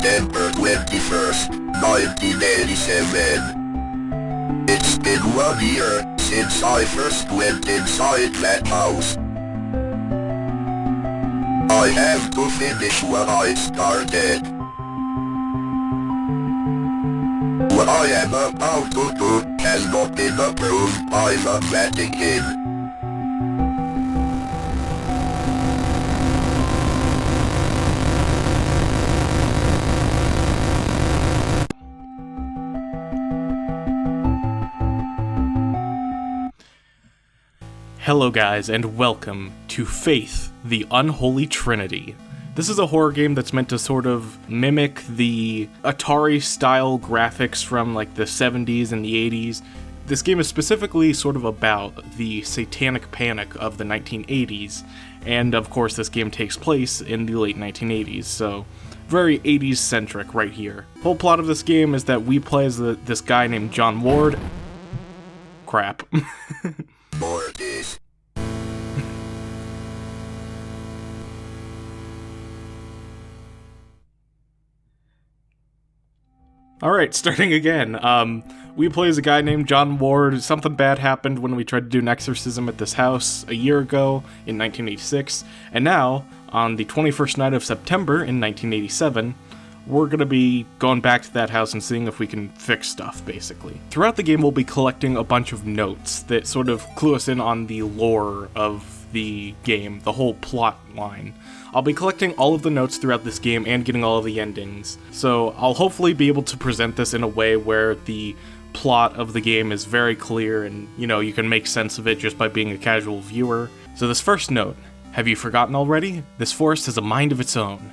September 21st, 1987. It's been 1 year since I first went inside that house. I have to finish what I started. What I am about to do has not been approved by the Vatican. Hello guys, and welcome to Faith, the Unholy Trinity. This is a horror game that's meant to sort of mimic the Atari-style graphics from like the 70s and the 80s. This game is specifically sort of about the satanic panic of the 1980s, and of course this game takes place in the late 1980s, so very 80s-centric right here. The whole plot of this game is that we play as this guy named John Ward. Crap. MORTIS. Alright, starting again. We play as a guy named John Ward. Something bad happened when we tried to do an exorcism at this house a year ago in 1986, and now, on the 21st night of September in 1987, we're gonna be going back to that house and seeing if we can fix stuff, basically. Throughout the game, we'll be collecting a bunch of notes that sort of clue us in on the lore of the game, the whole plot line. I'll be collecting all of the notes throughout this game and getting all of the endings, so I'll hopefully be able to present this in a way where the plot of the game is very clear and, you can make sense of it just by being a casual viewer. So this first note, have you forgotten already? This forest has a mind of its own.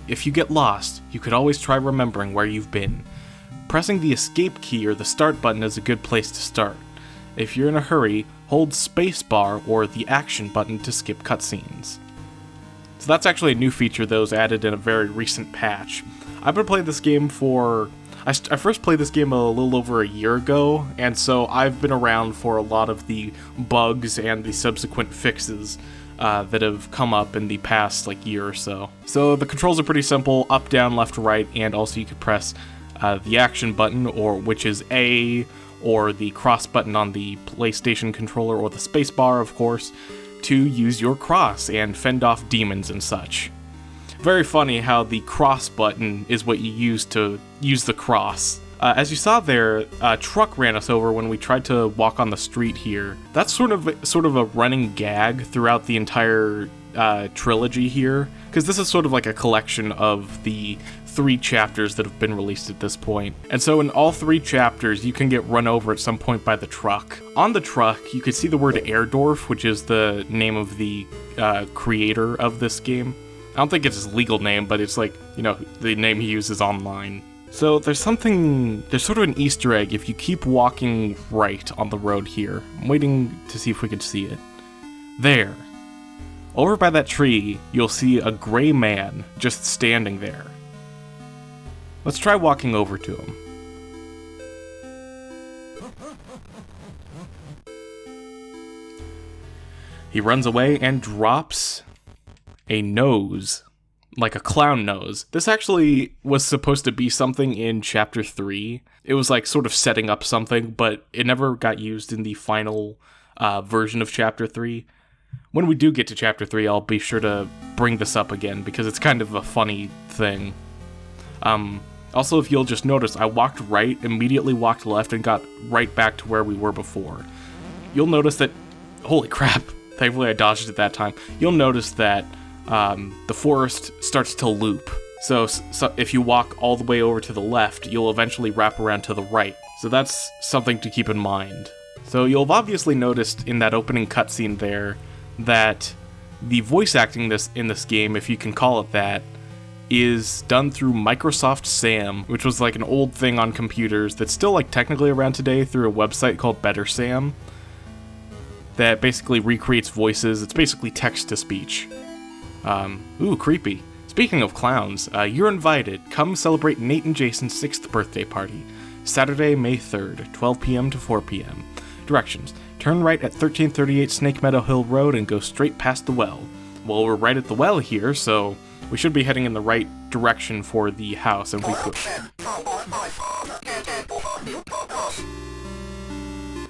If you get lost, you could always try remembering where you've been. Pressing the escape key or the start button is a good place to start. If you're in a hurry, hold spacebar or the action button to skip cutscenes. So that's actually a new feature that was added in a very recent patch. I've been playing this game I first played this game a little over a year ago, and so I've been around for a lot of the bugs and the subsequent fixes that have come up in the past year or so. So the controls are pretty simple: up, down, left, right, and also you could press the action button, which is A, or the cross button on the PlayStation controller, or the space bar, of course, to use your cross and fend off demons and such. Very funny how the cross button is what you use to use the cross. As you saw there, a truck ran us over when we tried to walk on the street here. That's sort of a running gag throughout the entire trilogy here, because this is sort of like a collection of the 3 chapters that have been released at this point. And so in all 3 chapters, you can get run over at some point by the truck. On the truck, you can see the word Airdorf, which is the name of the creator of this game. I don't think it's his legal name, but it's the name he uses online. So there's sort of an Easter egg if you keep walking right on the road here. I'm waiting to see if we can see it. There. Over by that tree, you'll see a gray man just standing there. Let's try walking over to him. He runs away and drops a nose. Like a clown nose. This actually was supposed to be something in Chapter 3. It was sort of setting up something, but it never got used in the final version of Chapter 3. When we do get to Chapter 3, I'll be sure to bring this up again, because it's kind of a funny thing. Also, if you'll just notice, I walked right, immediately walked left, and got right back to where we were before. You'll notice that... Holy crap! Thankfully I dodged it that time. You'll notice that the forest starts to loop. So if you walk all the way over to the left, you'll eventually wrap around to the right. So that's something to keep in mind. So you'll have obviously noticed in that opening cutscene there that the voice acting in this game, if you can call it that, is done through Microsoft Sam, which was an old thing on computers that's still technically around today through a website called Better Sam that basically recreates voices. It's basically text-to-speech. Ooh, creepy. Speaking of clowns, you're invited. Come celebrate Nate and Jason's 6th birthday party. Saturday, May 3rd, 12 p.m. to 4 p.m. Directions: turn right at 1338 Snake Meadow Hill Road and go straight past the well. Well, we're right at the well here, so we should be heading in the right direction for the house, and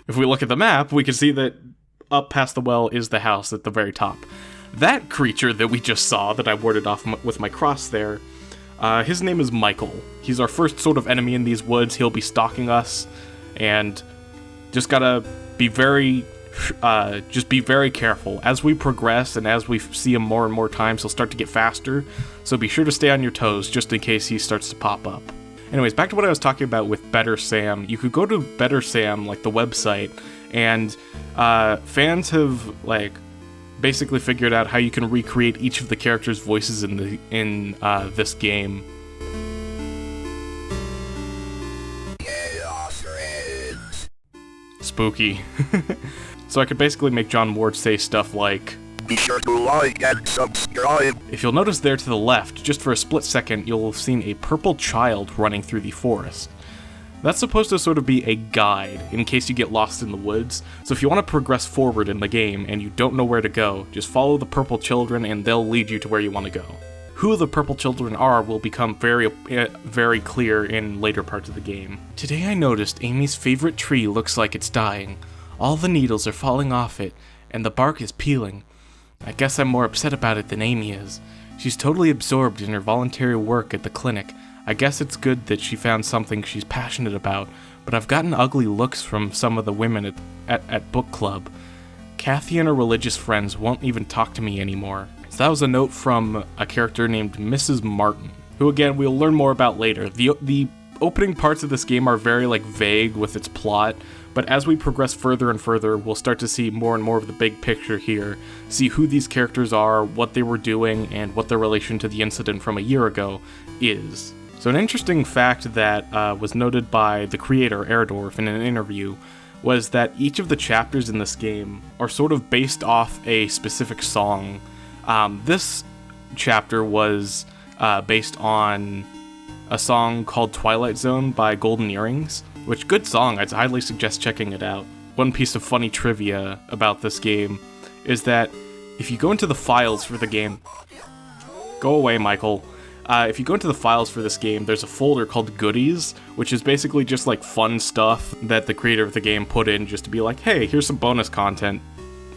if we look at the map, we can see that up past the well is the house at the very top. That creature that we just saw, that I warded off with my cross there, his name is Michael. He's our first sort of enemy in these woods. He'll be stalking us, and just gotta be very careful. As we progress and as we see him more and more times, he'll start to get faster, so be sure to stay on your toes just in case he starts to pop up. Anyways, back to what I was talking about with Better Sam. You could go to Better Sam, like the website, and fans have basically figured out how you can recreate each of the characters' voices in this game. Spooky. So I could basically make John Ward say stuff like, "Be sure to like and subscribe." If you'll notice there to the left, just for a split second, you'll have seen a purple child running through the forest. That's supposed to sort of be a guide in case you get lost in the woods, so if you want to progress forward in the game and you don't know where to go, just follow the purple children and they'll lead you to where you want to go. Who the purple children are will become very clear in later parts of the game. Today I noticed Amy's favorite tree looks like it's dying. All the needles are falling off it, and the bark is peeling. I guess I'm more upset about it than Amy is. She's totally absorbed in her voluntary work at the clinic. I guess it's good that she found something she's passionate about, but I've gotten ugly looks from some of the women at book club. Kathy and her religious friends won't even talk to me anymore. So that was a note from a character named Mrs. Martin, who again we'll learn more about later. The opening parts of this game are very vague with its plot, but as we progress further and further, we'll start to see more and more of the big picture here, see who these characters are, what they were doing, and what their relation to the incident from a year ago is. So an interesting fact that was noted by the creator, Erdorf, in an interview, was that each of the chapters in this game are sort of based off a specific song. This chapter was based on a song called Twilight Zone by Golden Earrings, which, good song, I'd highly suggest checking it out. One piece of funny trivia about this game is that if you go into the files for the game... Go away, Michael. If you go into the files for this game, there's a folder called Goodies, which is basically just fun stuff that the creator of the game put in just to be like, hey, here's some bonus content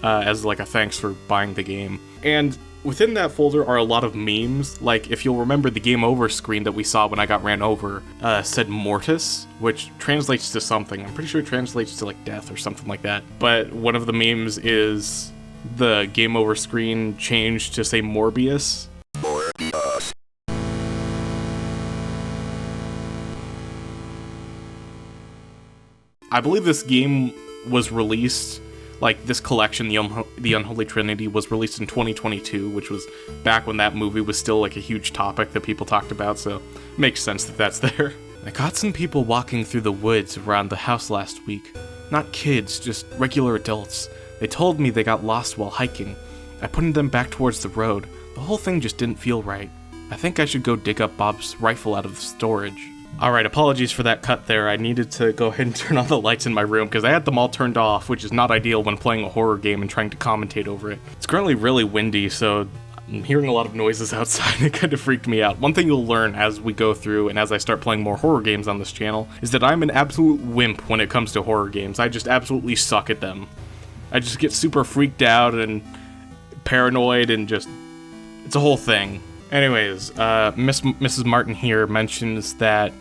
as a thanks for buying the game. And within that folder are a lot of memes. If you'll remember, the game over screen that we saw when I got ran over said MORTIS, which translates to something. I'm pretty sure it translates to death or something like that. But one of the memes is the game over screen changed to say Morbius. Morbius. I believe this game was released, this collection, the Unholy Trinity, was released in 2022, which was back when that movie was still a huge topic that people talked about, so it makes sense that that's there. I caught some people walking through the woods around the house last week. Not kids, just regular adults. They told me they got lost while hiking. I pointed them back towards the road. The whole thing just didn't feel right. I think I should go dig up Bob's rifle out of the storage. Alright, apologies for that cut there. I needed to go ahead and turn on the lights in my room because I had them all turned off, which is not ideal when playing a horror game and trying to commentate over it. It's currently really windy, so I'm hearing a lot of noises outside. It kind of freaked me out. One thing you'll learn as we go through and as I start playing more horror games on this channel is that I'm an absolute wimp when it comes to horror games. I just absolutely suck at them. I just get super freaked out and paranoid and just... it's a whole thing. Anyways, Mrs. Martin here mentions that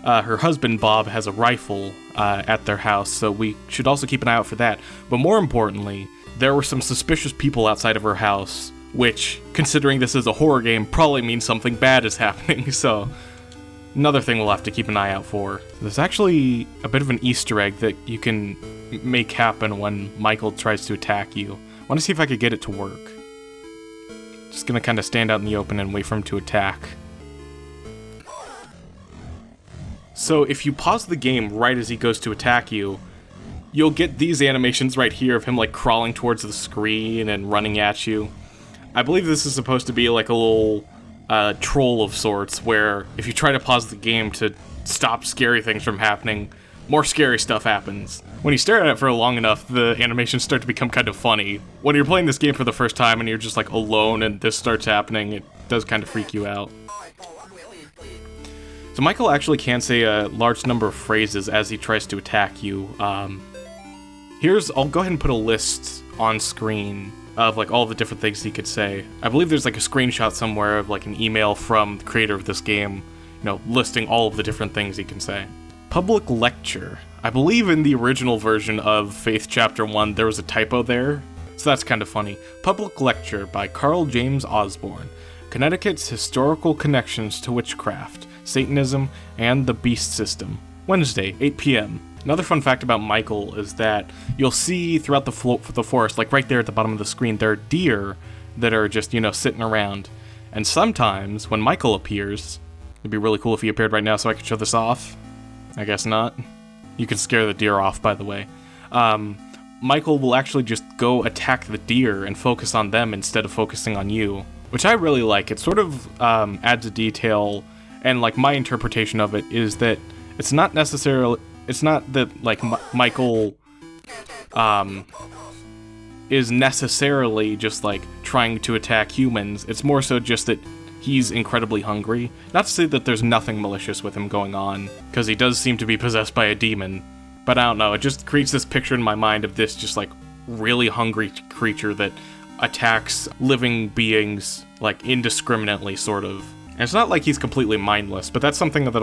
her husband Bob has a rifle at their house, so we should also keep an eye out for that. But more importantly, there were some suspicious people outside of her house, which, considering this is a horror game, probably means something bad is happening, so another thing we'll have to keep an eye out for. There's actually a bit of an Easter egg that you can make happen when Michael tries to attack you. I want to see if I could get it to work. Just gonna kind of stand out in the open and wait for him to attack. So if you pause the game right as he goes to attack you, you'll get these animations right here of him crawling towards the screen and running at you. I believe this is supposed to be a little troll of sorts, where if you try to pause the game to stop scary things from happening, more scary stuff happens. When you stare at it for long enough, the animations start to become kind of funny. When you're playing this game for the first time and you're just alone and this starts happening, does kind of freak you out. So Michael actually can say a large number of phrases as he tries to attack you. I'll go ahead and put a list on screen of like all the different things he could say. I believe there's like a screenshot somewhere of like an email from the creator of this game, listing all of the different things he can say. Public lecture. I believe in the original version of Faith Chapter 1 there was a typo there, so that's kind of funny. Public lecture by Carl James Osborne. Connecticut's historical connections to witchcraft, Satanism, and the beast system. Wednesday, 8 p.m. Another fun fact about Michael is that you'll see throughout the forest, like right there at the bottom of the screen, there are deer that are just, sitting around. And sometimes, when Michael appears, it'd be really cool if he appeared right now so I could show this off. I guess not. You can scare the deer off, by the way. Michael will actually just go attack the deer and focus on them instead of focusing on you, which I really like. It sort of adds a detail, and like my interpretation of it is that it's not that like Michael is necessarily just like trying to attack humans. It's more so just that he's incredibly hungry. Not to say that there's nothing malicious with him going on, because he does seem to be possessed by a demon. But I don't know, it just creates this picture in my mind of this just like really hungry creature that attacks living beings like indiscriminately, sort of. And it's not like he's completely mindless, but that's something that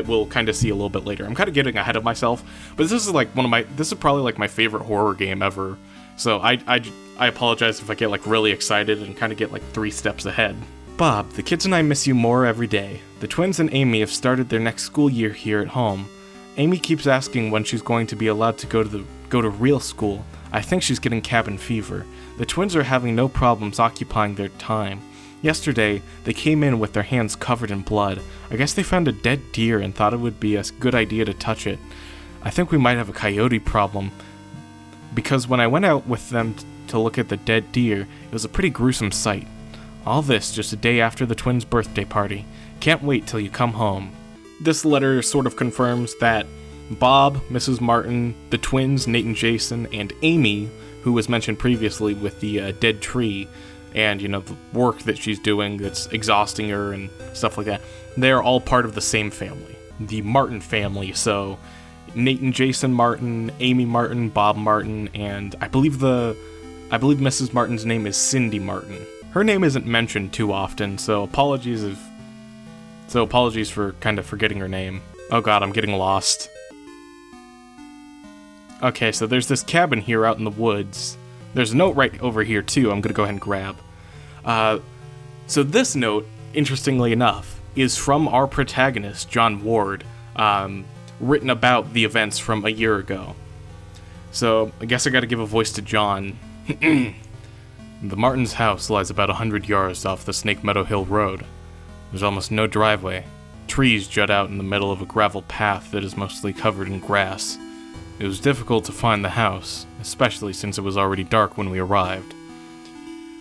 we'll kind of see a little bit later. I'm kind of getting ahead of myself, but this is probably like my favorite horror game ever. So I apologize if I get like really excited and kind of get like 3 steps ahead. Bob, the kids and I miss you more every day. The twins and Amy have started their next school year here at home. Amy keeps asking when she's going to be allowed to go to real school. I think she's getting cabin fever. The twins are having no problems occupying their time. Yesterday, they came in with their hands covered in blood. I guess they found a dead deer and thought it would be a good idea to touch it. I think we might have a coyote problem, because when I went out with them to look at the dead deer, it was a pretty gruesome sight. All this just a day after the twins' birthday party. Can't wait till you come home. This letter sort of confirms that Bob, Mrs. Martin, the twins, Nate and Jason, and Amy, who was mentioned previously with the dead tree, and, the work that she's doing that's exhausting her and stuff like that, they're all part of the same family. The Martin family, so Nate and Jason Martin, Amy Martin, Bob Martin, and I believe Mrs. Martin's name is Cindy Martin. Her name isn't mentioned too often, so apologies for kind of forgetting her name. Oh god, I'm getting lost. Okay, so there's this cabin here out in the woods. There's a note right over here too, I'm gonna go ahead and grab. So this note, interestingly enough, is from our protagonist, John Ward, written about the events from a year ago. So, I guess I gotta give a voice to John. The Martins' house lies about 100 yards off the Snake Meadow Hill Road. There's almost no driveway. Trees jut out in the middle of a gravel path that is mostly covered in grass. It was difficult to find the house, especially since it was already dark when we arrived.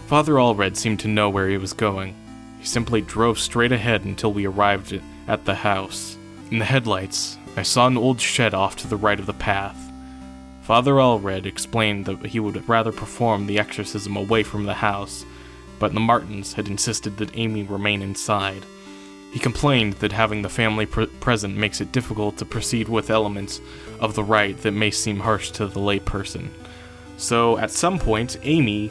Father Allred seemed to know where he was going. He simply drove straight ahead until we arrived at the house. In the headlights, I saw an old shed off to the right of the path. Father Allred explained that he would rather perform the exorcism away from the house, but the Martins had insisted that Amy remain inside. He complained that having the family present makes it difficult to proceed with elements of the rite that may seem harsh to the layperson. So, at some point, Amy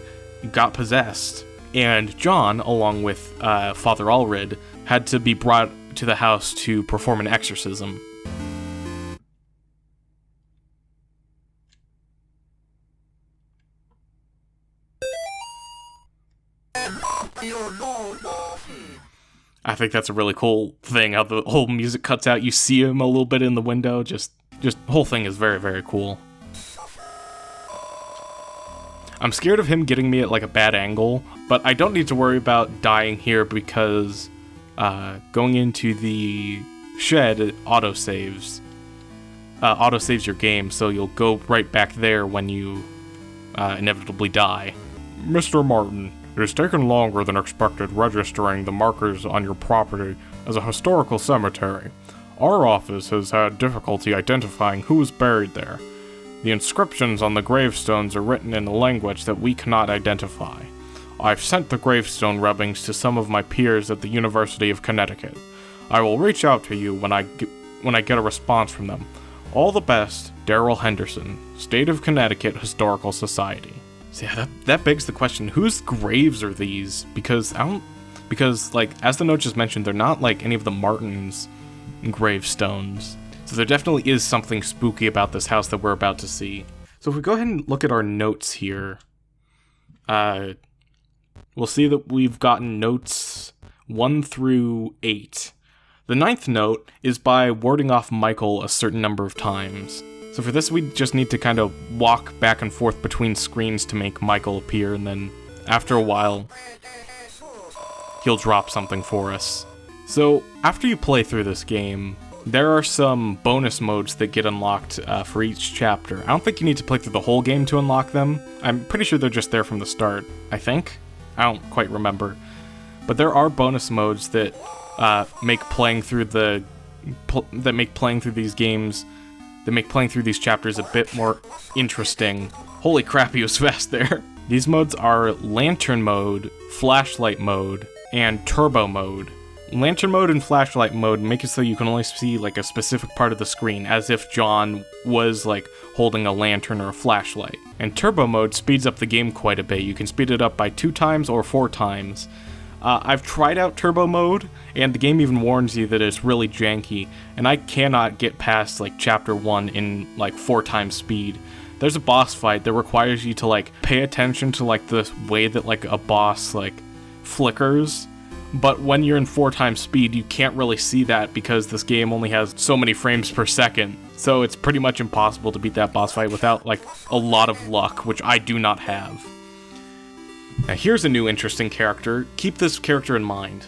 got possessed, and John, along with Father Allred, had to be brought to the house to perform an exorcism. I think that's a really cool thing, how the whole music cuts out. You see him a little bit in the window, just the whole thing is very, very cool. I'm scared of him getting me at like a bad angle, but I don't need to worry about dying here because going into the shed autosaves your game, so you'll go right back there when you inevitably die. Mr. Martin, it has taken longer than expected registering the markers on your property as a historical cemetery. Our office has had difficulty identifying who is buried there. The inscriptions on the gravestones are written in a language that we cannot identify. I've sent the gravestone rubbings to some of my peers at the University of Connecticut. I will reach out to you when I get a response from them. All the best, Daryl Henderson, State of Connecticut Historical Society. So yeah, that begs the question, whose graves are these? Because like, as the note just mentioned, they're not like any of the Martins' gravestones. So there definitely is something spooky about this house that we're about to see. So if we go ahead and look at our notes here, we'll see that we've gotten notes 1 through 8. The 9th note is by warding off Michael a certain number of times. So for this, we just need to kind of walk back and forth between screens to make Michael appear, and then after a while, he'll drop something for us. So after you play through this game, there are some bonus modes that get unlocked for each chapter. I don't think you need to play through the whole game to unlock them. I'm pretty sure they're just there from the start, I think. I don't quite remember. But there are bonus modes that make playing through these chapters a bit more interesting. Holy crap, he was fast there. These modes are Lantern Mode, Flashlight Mode, and Turbo Mode. Lantern Mode and Flashlight Mode make it so you can only see like a specific part of the screen, as if John was like holding a lantern or a flashlight. And Turbo Mode speeds up the game quite a bit. You can speed it up by 2 times or 4 times. I've tried out Turbo Mode, and the game even warns you that it's really janky, and I cannot get past like chapter 1 in like 4 times speed. There's a boss fight that requires you to like pay attention to like the way that like a boss like flickers, but when you're in 4 times speed, you can't really see that because this game only has so many frames per second. So it's pretty much impossible to beat that boss fight without like a lot of luck, which I do not have. Now here's a new interesting character. Keep this character in mind.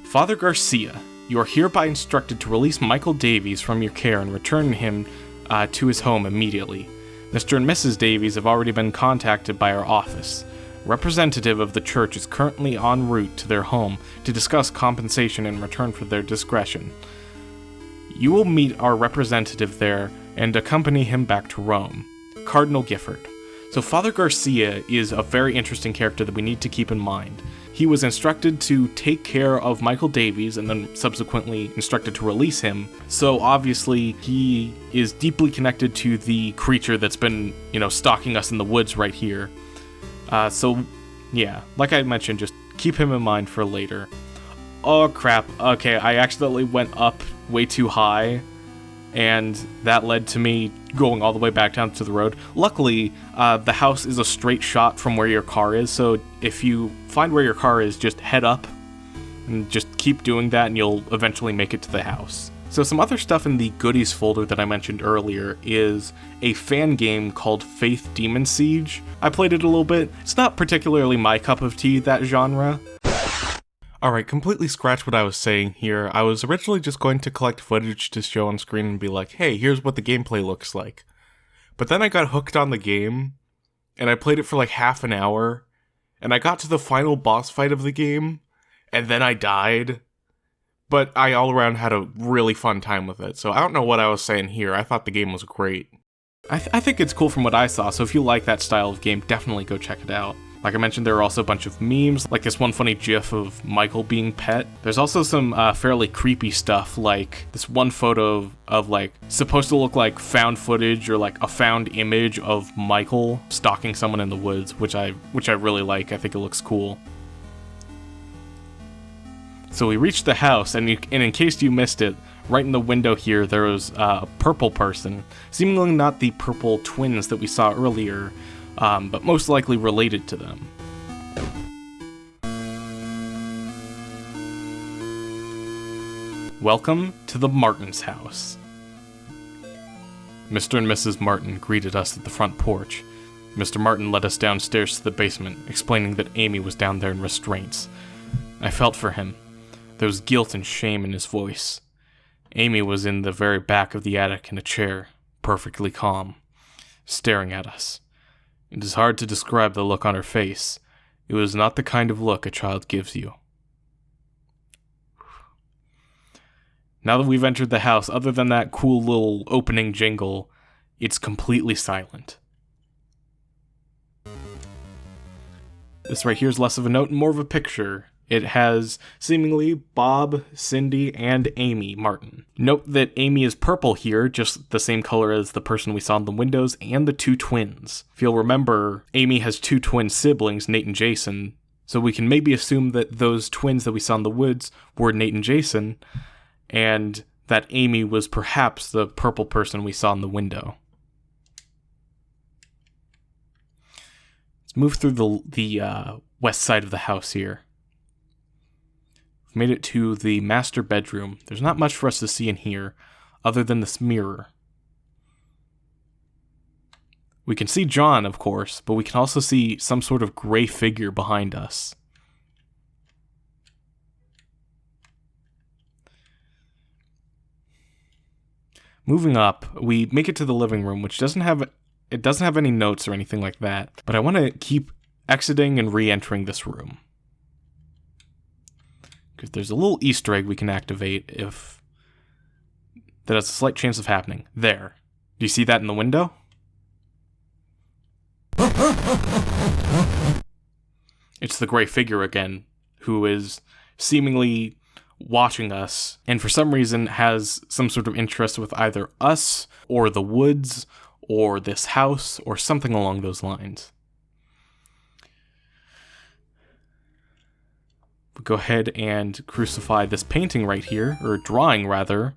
Father Garcia, you are hereby instructed to release Michael Davies from your care and return him to his home immediately. Mr. and Mrs. Davies have already been contacted by our office. Representative of the church is currently en route to their home to discuss compensation in return for their discretion. You will meet our representative there and accompany him back to Rome. Cardinal Gifford. So Father Garcia is a very interesting character that we need to keep in mind. He was instructed to take care of Michael Davies and then subsequently instructed to release him. So obviously he is deeply connected to the creature that's been, stalking us in the woods right here. So yeah, like I mentioned, just keep him in mind for later. Oh crap, okay, I accidentally went up way too high, and that led to me going all the way back down to the road. Luckily, the house is a straight shot from where your car is, so if you find where your car is, just head up and just keep doing that and you'll eventually make it to the house. So some other stuff in the goodies folder that I mentioned earlier is a fan game called Faith Demon Siege. I played it a little bit. It's not particularly my cup of tea, that genre. Alright, completely scratch what I was saying here. I was originally just going to collect footage to show on screen and be like, hey, here's what the gameplay looks like. But then I got hooked on the game, and I played it for like half an hour, and I got to the final boss fight of the game, and then I died. But I all around had a really fun time with it, so I don't know what I was saying here. I thought the game was great. I think it's cool from what I saw, so if you like that style of game, definitely go check it out. Like I mentioned, there are also a bunch of memes, like this one funny gif of Michael being pet. There's also some fairly creepy stuff, like this one photo of like, supposed to look like found footage or like a found image of Michael stalking someone in the woods, which I really like. I think it looks cool. So we reached the house, and in case you missed it, right in the window here, there was a purple person, seemingly not the purple twins that we saw earlier, but most likely related to them. Welcome to the Martins' house. Mr. and Mrs. Martin greeted us at the front porch. Mr. Martin led us downstairs to the basement, explaining that Amy was down there in restraints. I felt for him. There was guilt and shame in his voice. Amy was in the very back of the attic in a chair, perfectly calm, staring at us. It is hard to describe the look on her face. It was not the kind of look a child gives you. Now that we've entered the house, other than that cool little opening jingle, it's completely silent. This right here is less of a note and more of a picture. It has seemingly Bob, Cindy, and Amy Martin. Note that Amy is purple here, just the same color as the person we saw in the windows, and the two twins. If you'll remember, Amy has two twin siblings, Nate and Jason, so we can maybe assume that those twins that we saw in the woods were Nate and Jason, and that Amy was perhaps the purple person we saw in the window. Let's move through the west side of the house here. We've made it to the master bedroom. There's not much for us to see in here, other than this mirror. We can see John, of course, but we can also see some sort of gray figure behind us. Moving up, we make it to the living room, which doesn't have any notes or anything like that, but I want to keep exiting and re-entering this room. Because there's a little Easter egg we can activate if that has a slight chance of happening. There. Do you see that in the window? It's the gray figure again, who is seemingly watching us, and for some reason has some sort of interest with either us, or the woods, or this house, or something along those lines. We go ahead and crucify this painting right here, or drawing rather.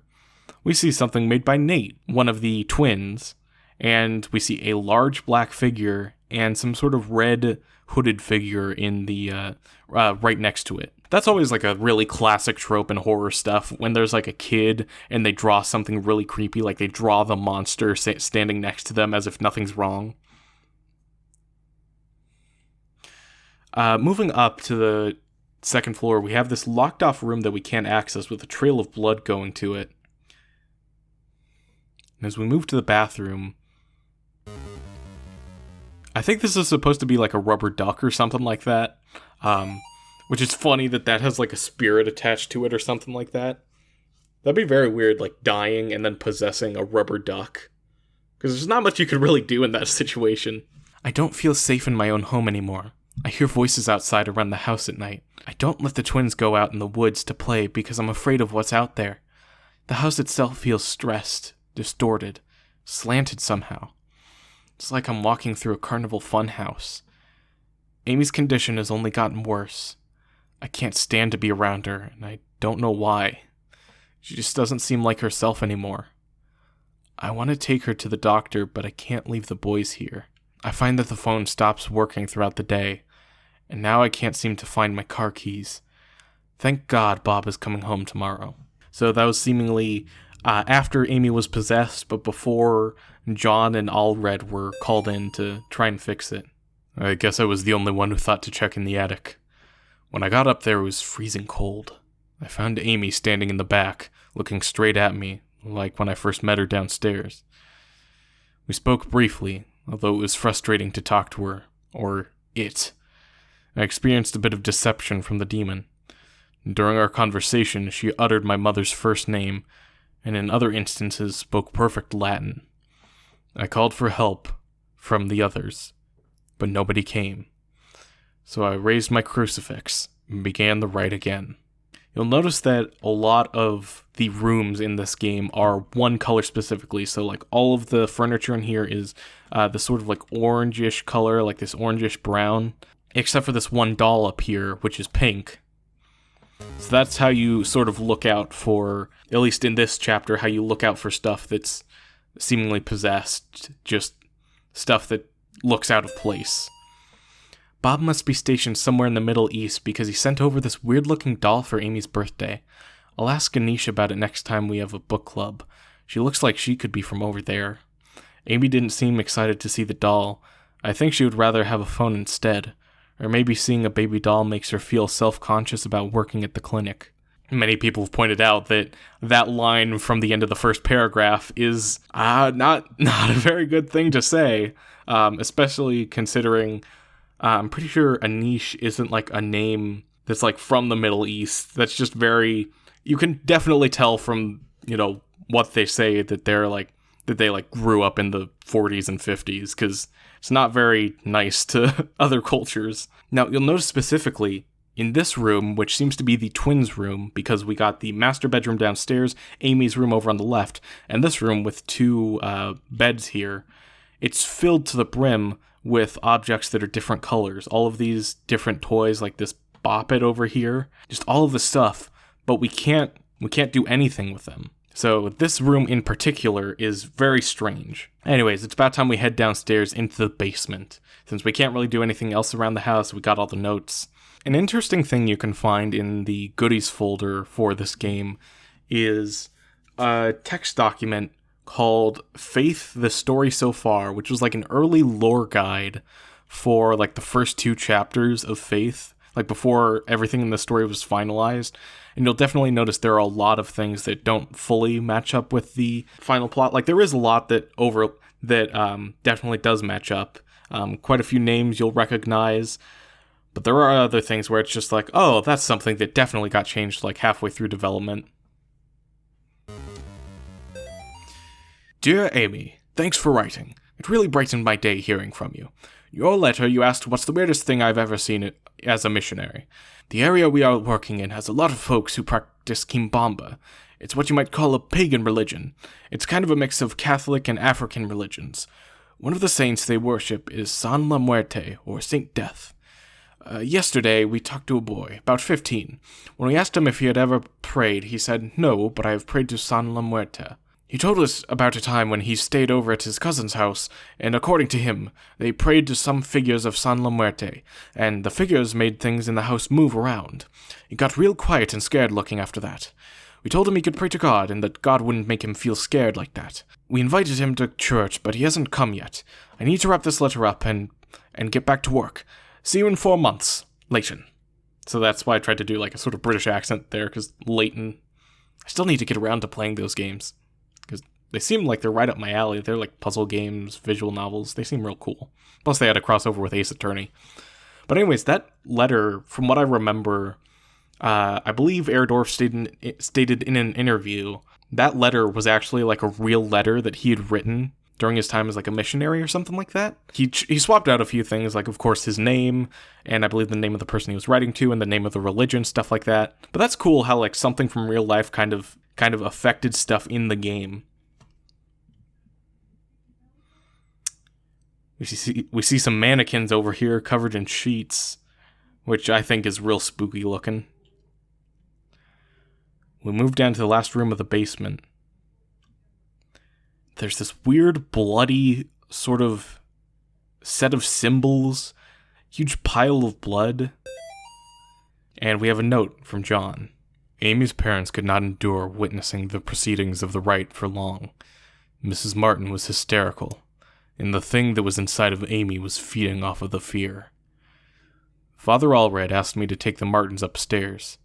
We see something made by Nate, one of the twins, and we see a large black figure and some sort of red hooded figure in the right next to it. That's always like a really classic trope in horror stuff, when there's like a kid and they draw something really creepy, like they draw the monster standing next to them as if nothing's wrong. Moving up to the second floor, we have this locked off room that we can't access with a trail of blood going to it. And as we move to the bathroom, I think this is supposed to be like a rubber duck or something like that. Which is funny that has like a spirit attached to it or something like that. That'd be very weird, like dying and then possessing a rubber duck. Because there's not much you could really do in that situation. I don't feel safe in my own home anymore. I hear voices outside around the house at night. I don't let the twins go out in the woods to play because I'm afraid of what's out there. The house itself feels stressed, distorted, slanted somehow. It's like I'm walking through a carnival fun house. Amy's condition has only gotten worse. I can't stand to be around her, and I don't know why. She just doesn't seem like herself anymore. I want to take her to the doctor, but I can't leave the boys here. I find that the phone stops working throughout the day, and now I can't seem to find my car keys. Thank God Bob is coming home tomorrow. So that was seemingly after Amy was possessed, but before John and Allred were called in to try and fix it. I guess I was the only one who thought to check in the attic. When I got up there, it was freezing cold. I found Amy standing in the back, looking straight at me, like when I first met her downstairs. We spoke briefly, although it was frustrating to talk to her, or it. I experienced a bit of deception from the demon. During our conversation, she uttered my mother's first name, and in other instances spoke perfect Latin. I called for help from the others, but nobody came. So I raised my crucifix and began the rite again. You'll notice that a lot of the rooms in this game are one color specifically, so like all of the furniture in here is the sort of like orangish color, like this orangish brown, except for this one doll up here, which is pink. So that's how you sort of look out for, at least in this chapter, how you look out for stuff that's seemingly possessed, just stuff that looks out of place. Bob must be stationed somewhere in the Middle East because he sent over this weird-looking doll for Amy's birthday. I'll ask Ganesh about it next time we have a book club. She looks like she could be from over there. Amy didn't seem excited to see the doll. I think she would rather have a phone instead. Or maybe seeing a baby doll makes her feel self-conscious about working at the clinic. Many people have pointed out that that line from the end of the first paragraph is not a very good thing to say, especially considering I'm pretty sure Anish isn't like a name that's like from the Middle East. That's just very, you can definitely tell from, what they say that they grew up in the 40s and 50s, because It's not very nice to other cultures. Now, you'll notice specifically in this room, which seems to be the twins' room, because we got the master bedroom downstairs, Amy's room over on the left, and this room with two beds here, it's filled to the brim with objects that are different colors. All of these different toys, like this Bop It over here, just all of the stuff, but we can't do anything with them. So this room in particular is very strange. Anyways, it's about time we head downstairs into the basement. Since we can't really do anything else around the house, we got all the notes. An interesting thing you can find in the goodies folder for this game is a text document called Faith, the Story So Far, which was like an early lore guide for like the first 2 chapters of Faith, like before everything in the story was finalized. And you'll definitely notice there are a lot of things that don't fully match up with the final plot. Like there is a lot that definitely does match up. Quite a few names you'll recognize. But there are other things where it's just like, oh, that's something that definitely got changed like halfway through development. Dear Amy, thanks for writing. It really brightened my day hearing from you. Your letter, you asked what's the weirdest thing I've ever seen as a missionary. The area we are working in has a lot of folks who practice Kimbamba. It's what you might call a pagan religion. It's kind of a mix of Catholic and African religions. One of the saints they worship is San La Muerte, or Saint Death. Yesterday, we talked to a boy, about 15. When we asked him if he had ever prayed, he said, "No, but I have prayed to San La Muerte." He told us about a time when he stayed over at his cousin's house, and according to him, they prayed to some figures of San La Muerte, and the figures made things in the house move around. He got real quiet and scared looking after that. We told him he could pray to God, and that God wouldn't make him feel scared like that. We invited him to church, but he hasn't come yet. I need to wrap this letter up and get back to work. See you in 4 months. Leighton. So that's why I tried to do like a sort of British accent there, because Leighton. I still need to get around to playing those games, because they seem like they're right up my alley. They're like puzzle games, visual novels. They seem real cool. Plus they had a crossover with Ace Attorney. But anyways, that letter, from what I remember, I believe Erdorf stated in an interview, that letter was actually like a real letter that he had written during his time as like a missionary or something like that. He swapped out a few things, like of course his name, and I believe the name of the person he was writing to, and the name of the religion, stuff like that. But that's cool how like something from real life kind of affected stuff in the game. We see some mannequins over here covered in sheets, which I think is real spooky looking. We move down to the last room of the basement. There's this weird, bloody sort of set of symbols, huge pile of blood. And we have a note from John. Amy's parents could not endure witnessing the proceedings of the rite for long. Mrs. Martin was hysterical, and the thing that was inside of Amy was feeding off of the fear. Father Allred asked me to take the Martins upstairs.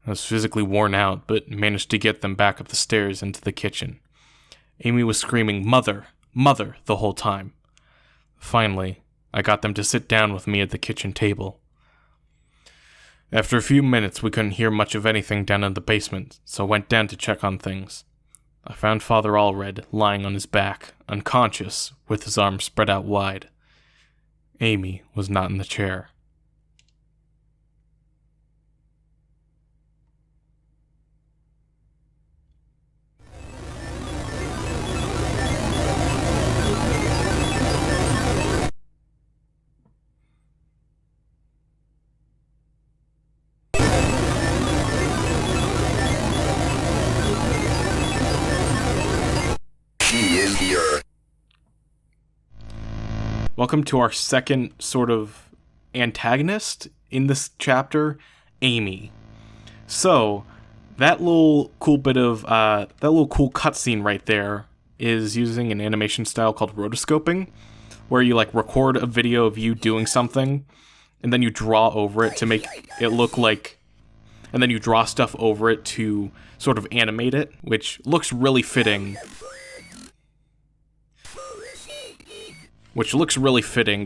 I was physically worn out, but managed to get them back up the stairs into the kitchen. Amy was screaming, "Mother! Mother!" the whole time. Finally, I got them to sit down with me at the kitchen table. After a few minutes, we couldn't hear much of anything down in the basement, so I went down to check on things. I found Father Allred lying on his back, unconscious, with his arms spread out wide. Amy was not in the chair. Welcome to our second sort of antagonist in this chapter, Amy. So, that little cool cutscene right there is using an animation style called rotoscoping, where you like record a video of you doing something, and then you draw over it to make it look like, and then you draw stuff over it to sort of animate it, which looks really fitting.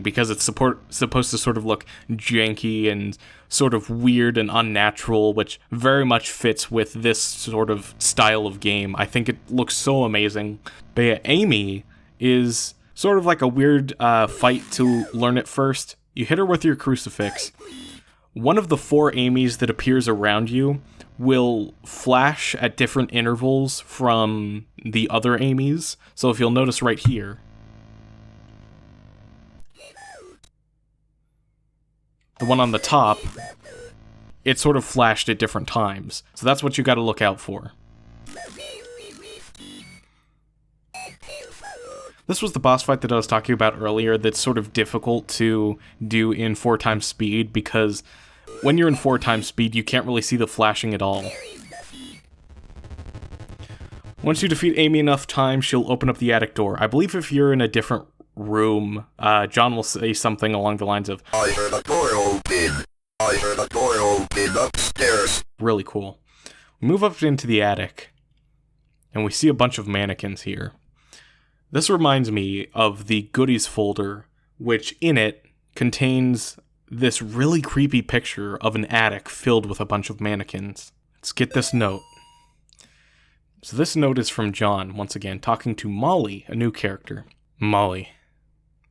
Because it's supposed to sort of look janky and sort of weird and unnatural, which very much fits with this sort of style of game. I think it looks so amazing. But yeah, Amy is sort of like a weird fight to learn it first. You hit her with your crucifix. One of the 4 Amy's that appears around you will flash at different intervals from the other Amy's. So if you'll notice right here, the one on the top, it sort of flashed at different times. So that's what you gotta look out for. This was the boss fight that I was talking about earlier that's sort of difficult to do in 4 times speed, because when you're in 4 times speed, you can't really see the flashing at all. Once you defeat Amy enough times, she'll open up the attic door. I believe if you're in a different room, John will say something along the lines of, I heard a door open. I heard a door open upstairs. Really cool. We move up into the attic, and we see a bunch of mannequins here. This reminds me of the goodies folder, which in it contains this really creepy picture of an attic filled with a bunch of mannequins. Let's get this note. So this note is from John, once again, talking to Molly, a new character. Molly,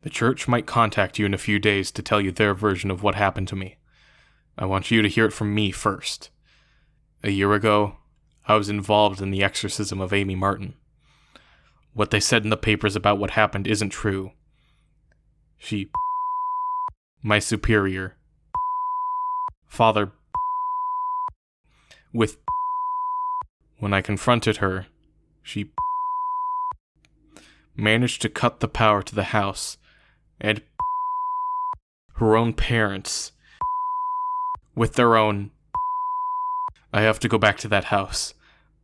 the church might contact you in a few days to tell you their version of what happened to me. I want you to hear it from me first. A year ago, I was involved in the exorcism of Amy Martin. What they said in the papers about what happened isn't true. She, my superior, Father, with, when I confronted her, she managed to cut the power to the house, and her own parents, with their own. I have to go back to that house.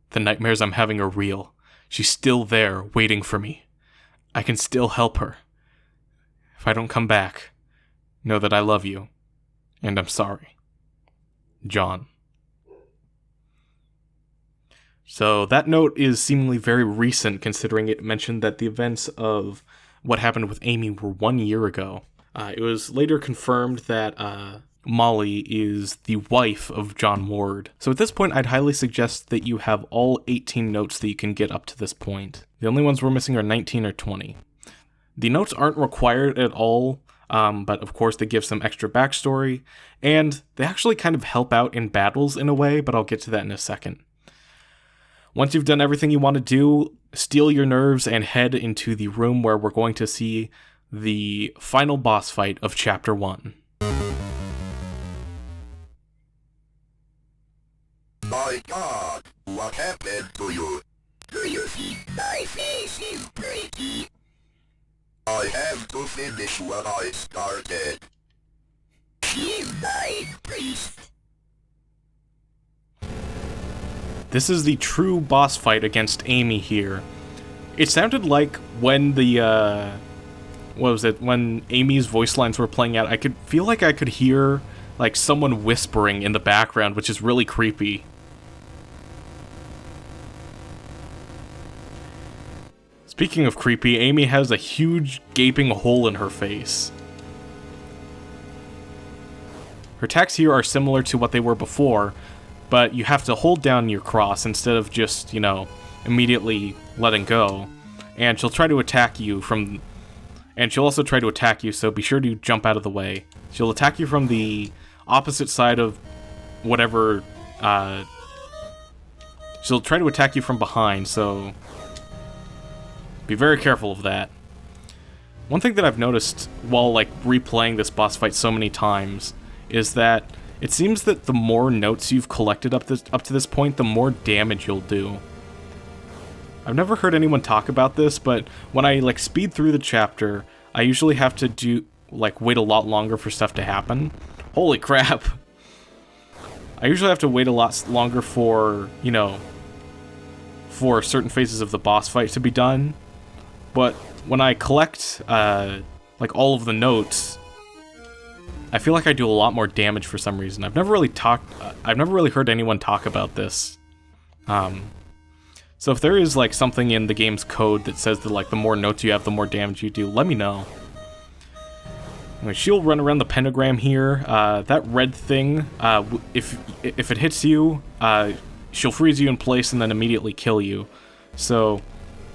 The nightmares I'm having are real. She's still there, waiting for me. I can still help her. If I don't come back, know that I love you, and I'm sorry. John. So that note is seemingly very recent, considering it mentioned that the events of what happened with Amy were 1 year ago. It was later confirmed that Molly is the wife of John Ward. So at this point, I'd highly suggest that you have all 18 notes that you can get up to this point. The only ones we're missing are 19 or 20. The notes aren't required at all, but of course they give some extra backstory, and they actually kind of help out in battles in a way, but I'll get to that in a second. Once you've done everything you want to do, steel your nerves and head into the room where we're going to see the final boss fight of Chapter 1. My God, what happened to you? Do you think my face is pretty? I have to finish what I started. She's my priest. This is the true boss fight against Amy here. It sounded like when the, when Amy's voice lines were playing out, I could feel like I could hear, like, someone whispering in the background, which is really creepy. Speaking of creepy, Amy has a huge gaping hole in her face. Her attacks here are similar to what they were before, but you have to hold down your cross instead of just, immediately letting go. And she'll try to attack you from... And she'll also try to attack you, so be sure to jump out of the way. She'll attack you from the opposite side of whatever... She'll try to attack you from behind, so... Be very careful of that. One thing that I've noticed while, replaying this boss fight so many times is that it seems that the more notes you've collected up to this point, the more damage you'll do. I've never heard anyone talk about this, but when I, speed through the chapter, I usually have to wait a lot longer for stuff to happen. Holy crap! I usually have to wait a lot longer for, for certain phases of the boss fight to be done. But when I collect, all of the notes, I feel like I do a lot more damage for some reason. I've never really heard anyone talk about this. So if there is, something in the game's code that says that, the more notes you have, the more damage you do, let me know. Anyway, she'll run around the pentagram here. That red thing, if it hits you, she'll freeze you in place and then immediately kill you. So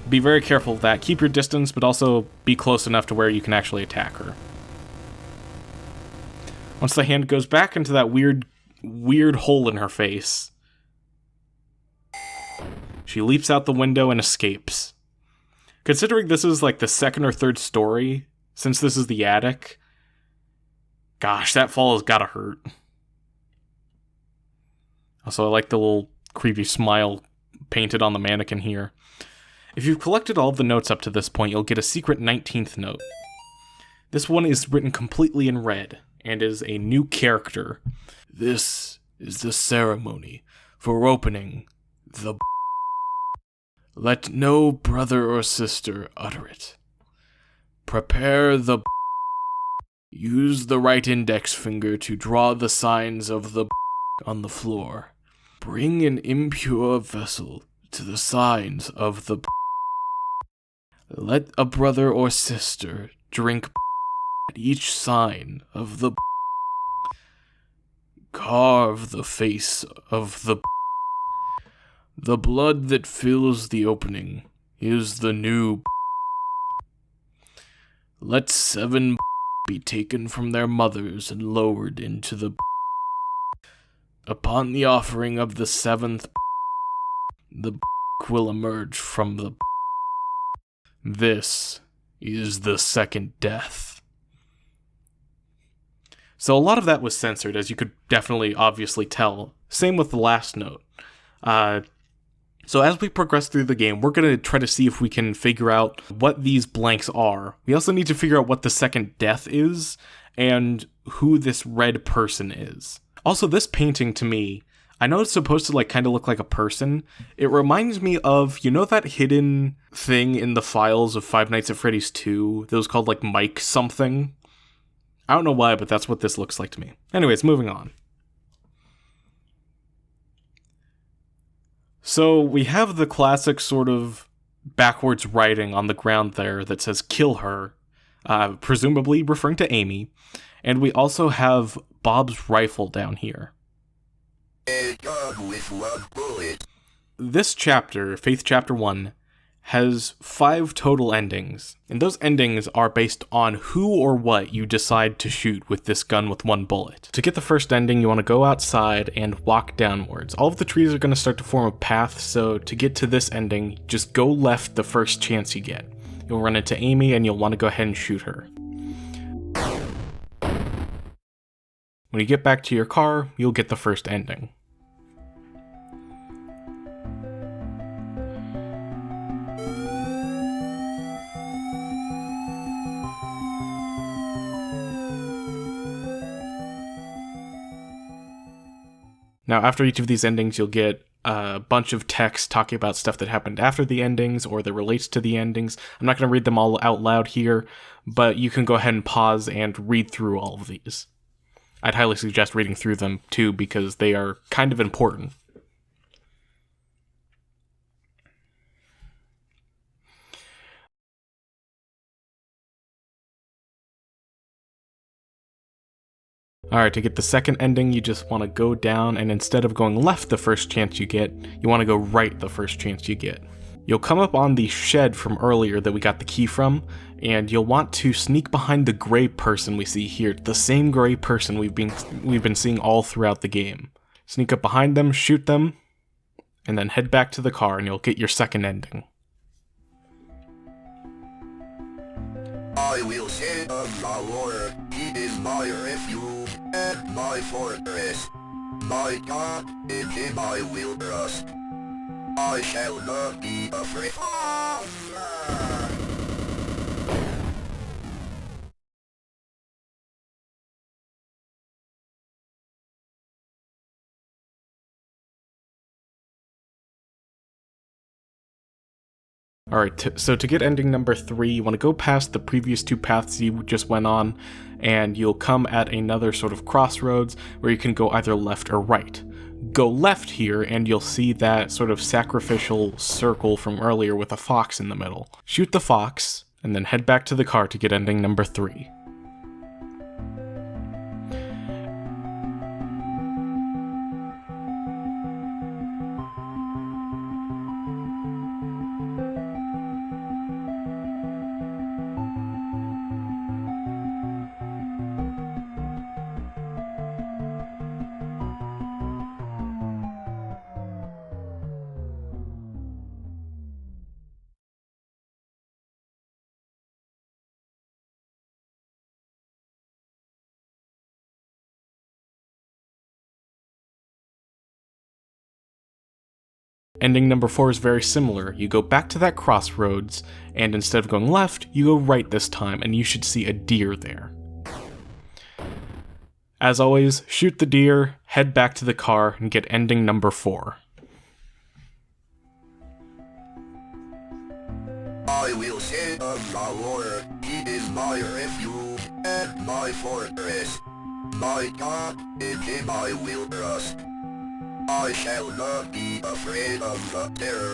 Be very careful of that. Keep your distance, but also be close enough to where you can actually attack her. Once the hand goes back into that weird hole in her face, she leaps out the window and escapes. Considering this is like the second or third story, since this is the attic, gosh, that fall has gotta hurt. Also, I like the little creepy smile painted on the mannequin here. If you've collected all of the notes up to this point, you'll get a secret 19th note. This one is written completely in red, and is a new character. This is the ceremony for opening the Let no brother or sister utter it. Prepare the Use the right index finger to draw the signs of the on the floor. Bring an impure vessel to the signs of the Let a brother or sister drink at each sign of the Carve the face of the blood that fills the opening is the new Let 7 be taken from their mothers and lowered into the Upon the offering of the 7th the will emerge from the This is the second death. So a lot of that was censored, as you could definitely obviously tell. Same with the last note. So as we progress through the game, we're going to try to see if we can figure out what these blanks are. We also need to figure out what the second death is, and who this red person is. Also, this painting to me, I know it's supposed to kind of look like a person. It reminds me of, you know that hidden thing in the files of Five Nights at Freddy's 2 that was called Mike something? I don't know why, but that's what this looks like to me. Anyways, moving on. So we have the classic sort of backwards writing on the ground there that says kill her, presumably referring to Amy. And we also have Bob's rifle down here. A gun with 1 bullet. This chapter, Faith Chapter 1, has 5 total endings, and those endings are based on who or what you decide to shoot with this gun with 1 bullet. To get the first ending, you want to go outside and walk downwards. All of the trees are going to start to form a path, so to get to this ending, just go left the first chance you get. You'll run into Amy, and you'll want to go ahead and shoot her. When you get back to your car, you'll get the first ending. Now, after each of these endings, you'll get a bunch of text talking about stuff that happened after the endings or that relates to the endings. I'm not going to read them all out loud here, but you can go ahead and pause and read through all of these. I'd highly suggest reading through them, too, because they are kind of important. Alright, to get the second ending, you just want to go down, and instead of going left the first chance you get, you want to go right the first chance you get. You'll come up on the shed from earlier that we got the key from, and you'll want to sneak behind the gray person we see here, the same gray person we've been seeing all throughout the game. Sneak up behind them, shoot them, and then head back to the car, and you'll get your second ending. I will say of the Lord, He is my refuge and my fortress. My God, in Him I will trust. I shall not be afraid. Alright, so to get ending number 3, you want to go past the previous 2 paths you just went on, and you'll come at another sort of crossroads where you can go either left or right. Go left here, and you'll see that sort of sacrificial circle from earlier with a fox in the middle. Shoot the fox, and then head back to the car to get ending number 3. Ending number 4 is very similar. You go back to that crossroads, and instead of going left, you go right this time, and you should see a deer there. As always, shoot the deer, head back to the car, and get ending number 4. I will say of the Lord, He is my refuge and my fortress. My God, in Him I will trust. I shall not be afraid of the terror.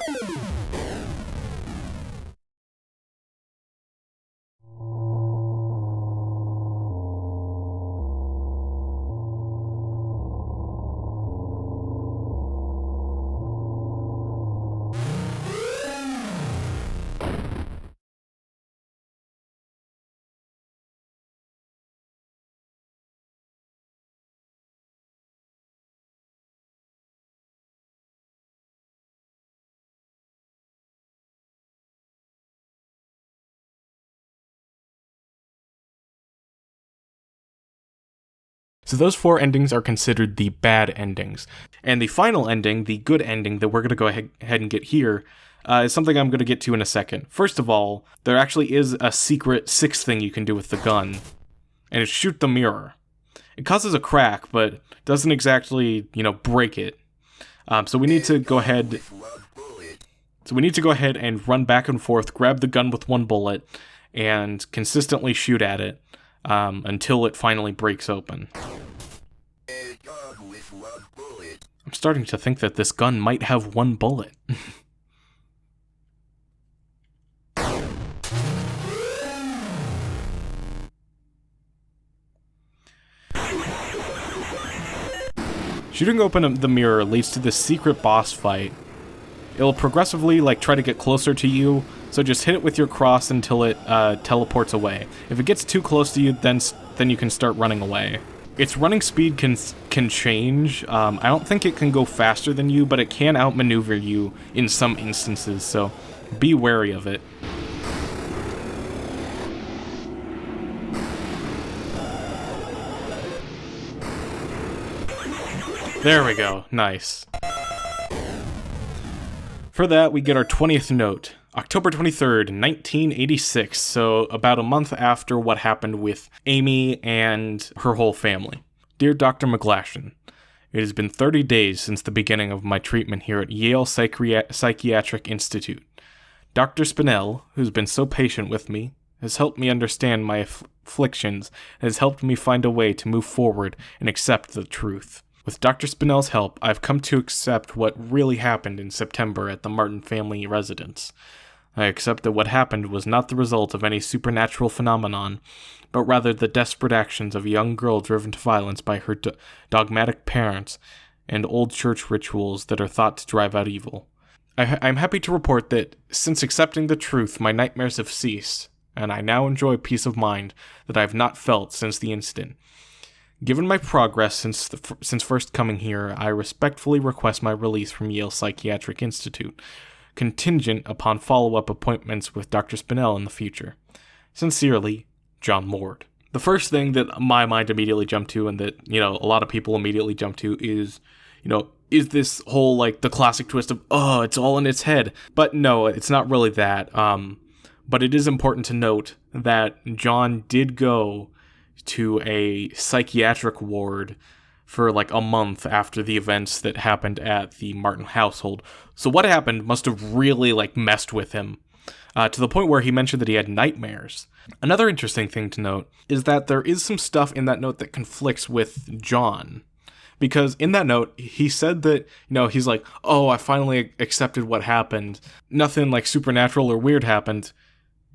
So those 4 endings are considered the bad endings. And the final ending, the good ending that we're going to go ahead and get here, is something I'm going to get to in a second. First of all, there actually is a secret 6th thing you can do with the gun, and it's shoot the mirror. It causes a crack, but doesn't exactly, break it. So we need to go ahead and run back and forth, grab the gun with 1 bullet, and consistently shoot at it until it finally breaks open. I'm starting to think that this gun might have 1 bullet. Shooting open the mirror leads to this secret boss fight. It'll progressively try to get closer to you, so just hit it with your cross until it teleports away. If it gets too close to you, then you can start running away. Its running speed can change. I don't think it can go faster than you, but it can outmaneuver you in some instances, so be wary of it. There we go, nice. For that, we get our 20th note. October 23rd, 1986, so about a month after what happened with Amy and her whole family. Dear Dr. McGlashan, it has been 30 days since the beginning of my treatment here at Yale Psychiatric Institute. Dr. Spinell, who's been so patient with me, has helped me understand my afflictions and has helped me find a way to move forward and accept the truth. With Dr. Spinell's help, I've come to accept what really happened in September at the Martin family residence. I accept that what happened was not the result of any supernatural phenomenon, but rather the desperate actions of a young girl driven to violence by her dogmatic parents and old church rituals that are thought to drive out evil. I'm happy to report that, since accepting the truth, my nightmares have ceased, and I now enjoy peace of mind that I have not felt since the incident. Given my progress since first coming here, I respectfully request my release from Yale Psychiatric Institute, contingent upon follow-up appointments with Dr. Spinell in the future. Sincerely, John Ward. The first thing that my mind immediately jumped to, and that, a lot of people immediately jump to, is, is this whole, the classic twist of, oh, it's all in its head. But no, it's not really that. But it is important to note that John did go to a psychiatric ward for a month after the events that happened at the Martin household. So what happened must have really messed with him, to the point where he mentioned that he had nightmares. Another interesting thing to note is that there is some stuff in that note that conflicts with John. Because in that note, he said that, he's oh, I finally accepted what happened. Nothing supernatural or weird happened.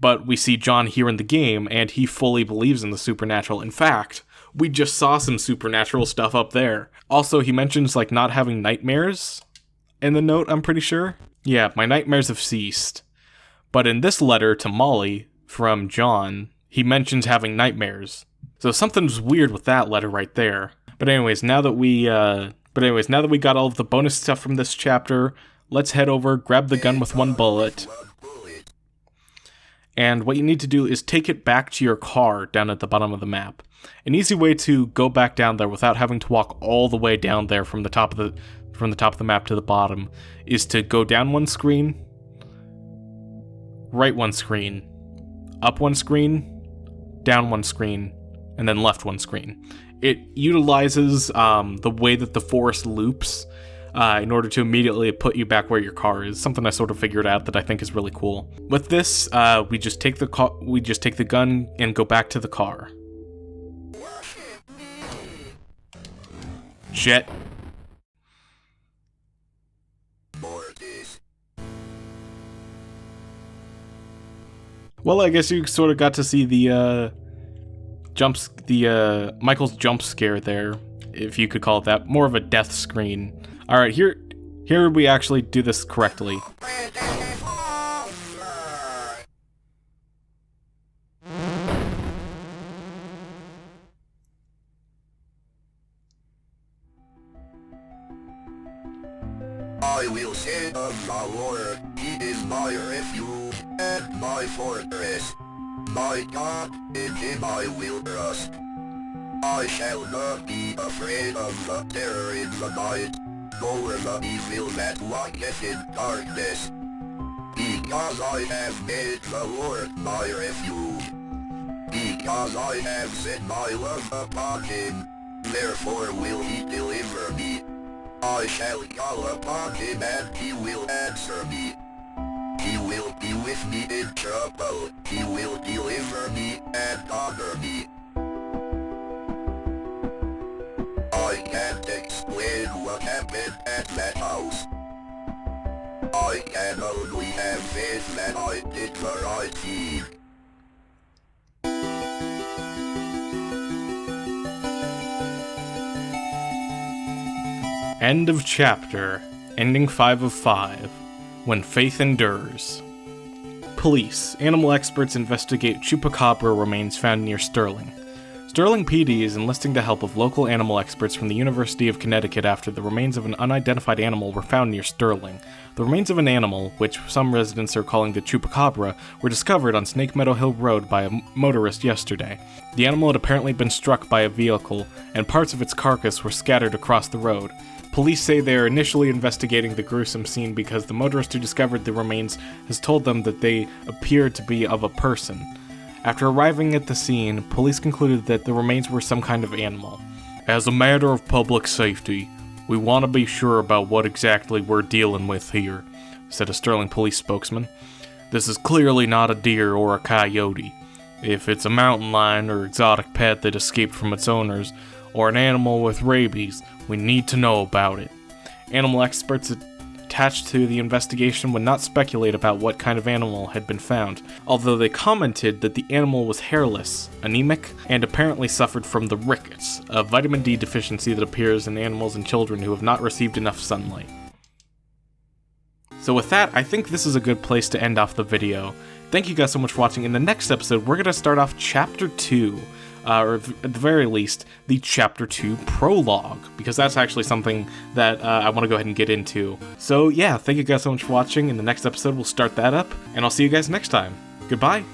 But we see John here in the game, and he fully believes in the supernatural. In fact, we just saw some supernatural stuff up there. Also, he mentions, not having nightmares in the note, I'm pretty sure. Yeah, my nightmares have ceased. But in this letter to Molly from John, he mentions having nightmares. So something's weird with that letter right there. But anyways, now that we got all of the bonus stuff from this chapter, let's head over, grab the gun with 1 bullet. And what you need to do is take it back to your car down at the bottom of the map. An easy way to go back down there without having to walk all the way down there from the top of the map to the bottom is to go down one screen, right one screen, up one screen, down one screen, and then left one screen. It utilizes the way that the forest loops in order to immediately put you back where your car is. Something I sort of figured out that I think is really cool. With this, we just take the gun and go back to the car. Shit. MORTIS. Well, I guess you sort of got to see the Michael's jump scare there, if you could call it that. More of a death screen. All right, here we actually do this correctly. I will say of the Lord, he is my refuge and my fortress. My God, in him I will trust. I shall not be afraid of the terror in the night, nor the evil that walketh in darkness. Because I have made the Lord my refuge. Because I have set my love upon him, therefore will he deliver me. I shall call upon him and he will answer me. He will be with me in trouble. He will deliver me and honor me. I can't explain what happened at that house. I can only have faith that I did the right thing. End of chapter. Ending 5 of 5. When faith endures. Police. Animal experts investigate chupacabra remains found near Sterling. Sterling PD is enlisting the help of local animal experts from the University of Connecticut after the remains of an unidentified animal were found near Sterling. The remains of an animal, which some residents are calling the chupacabra, were discovered on Snake Meadow Hill Road by a motorist yesterday. The animal had apparently been struck by a vehicle, and parts of its carcass were scattered across the road. Police say they are initially investigating the gruesome scene because the motorist who discovered the remains has told them that they appear to be of a person. After arriving at the scene, police concluded that the remains were some kind of animal. As a matter of public safety, we want to be sure about what exactly we're dealing with here, said a Sterling police spokesman. This is clearly not a deer or a coyote. If it's a mountain lion or exotic pet that escaped from its owners, or an animal with rabies, we need to know about it. Animal experts attached to the investigation would not speculate about what kind of animal had been found, although they commented that the animal was hairless, anemic, and apparently suffered from the rickets, a vitamin D deficiency that appears in animals and children who have not received enough sunlight. So with that, I think this is a good place to end off the video. Thank you guys so much for watching. In the next episode, we're going to start off Chapter 2. Or at the very least, the Chapter 2 prologue, because that's actually something that I want to go ahead and get into. So yeah, thank you guys so much for watching. In the next episode, we'll start that up, and I'll see you guys next time. Goodbye!